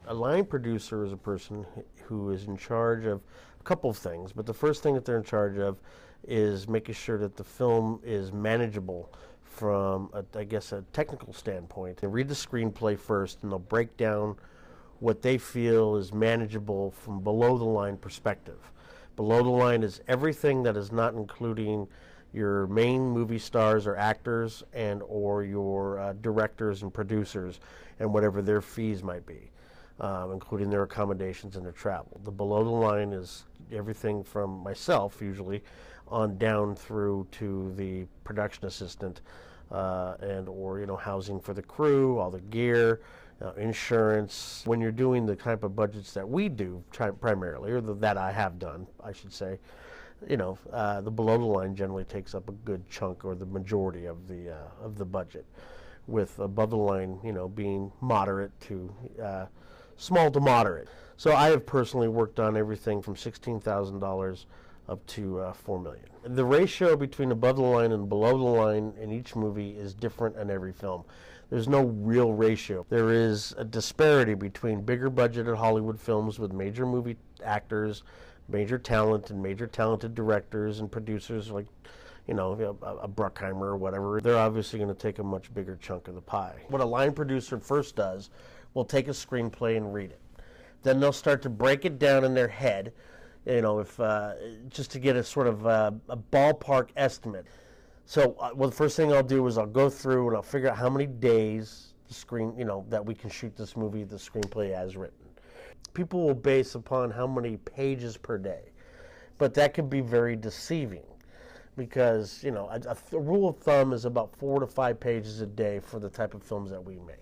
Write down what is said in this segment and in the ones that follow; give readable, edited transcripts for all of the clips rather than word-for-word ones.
A line producer is a person who is in charge of a couple of things, but the first thing that they're in charge of is making sure that the film is manageable from, I guess, a technical standpoint. They read the screenplay first, and they'll break down what they feel is manageable from below the line perspective. Below the line is everything that is not including your main movie stars or actors and or your directors and producers and whatever their fees might be, including their accommodations and their travel. The below the line is everything from myself usually on down through to the production assistant and or housing for the crew, all the gear, insurance. When you're doing the type of budgets that we do primarily, or that I have done, I should say, the below the line generally takes up a good chunk or the majority of the budget, with above the line, being moderate to small to moderate. So I have personally worked on everything from $16,000 up to $4 million. The ratio between above the line and below the line in each movie is different in every film. There's no real ratio. There is a disparity between bigger budgeted Hollywood films with major movie actors, major talent, and major talented directors and producers like, a Bruckheimer or whatever. They're obviously going to take a much bigger chunk of the pie. What a line producer first does, will take a screenplay and read it. Then they'll start to break it down in their head, if just to get a sort of a ballpark estimate. So the first thing I'll do is I'll go through and I'll figure out how many days that we can shoot this movie, the screenplay as written. People will base upon how many pages per day, but that can be very deceiving because, a rule of thumb is about 4 to 5 pages a day for the type of films that we make.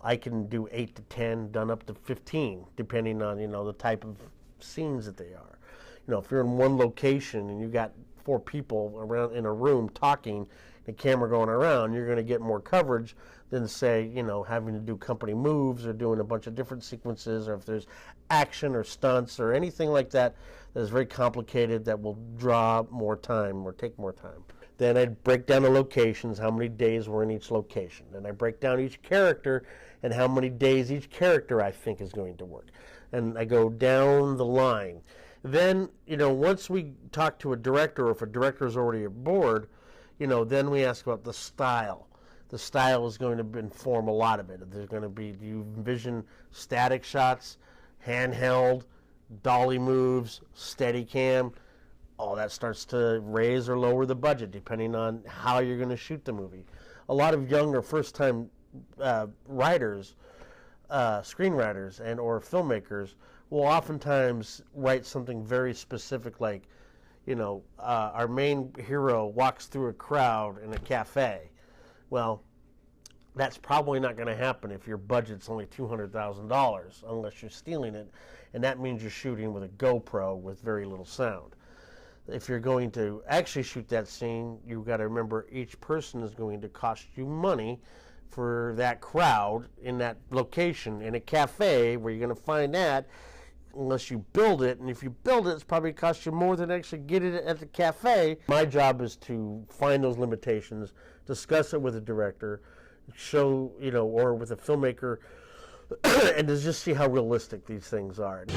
I can do 8 to 10, done up to 15, depending on, the type of scenes that they are. If you're in one location and you got 4 people around in a room talking, the camera going around, you're going to get more coverage than, say, having to do company moves or doing a bunch of different sequences, or if there's action or stunts or anything like that that is very complicated that will draw more time or take more time. Then I'd break down the locations, how many days we're in each location. Then I break down each character and how many days each character I think is going to work. And I go down the line. Then, once we talk to a director, or if a director is already aboard, then we ask about the style. The style is going to inform a lot of it. There's going to be, do you envision static shots, handheld, dolly moves, steady cam? All that starts to raise or lower the budget depending on how you're going to shoot the movie. A lot of younger first-time writers, screenwriters, and or filmmakers will oftentimes write something very specific like, our main hero walks through a crowd in a cafe. Well, that's probably not going to happen if your budget's only $200,000 unless you're stealing it, and that means you're shooting with a GoPro with very little sound. If you're going to actually shoot that scene, you've got to remember each person is going to cost you money for that crowd in that location. In a cafe, where you're going to find that, unless you build it, and if you build it, it's probably cost you more than actually get it at the cafe. My job is to find those limitations, discuss it with the director, show, or with a filmmaker, and to just see how realistic these things are.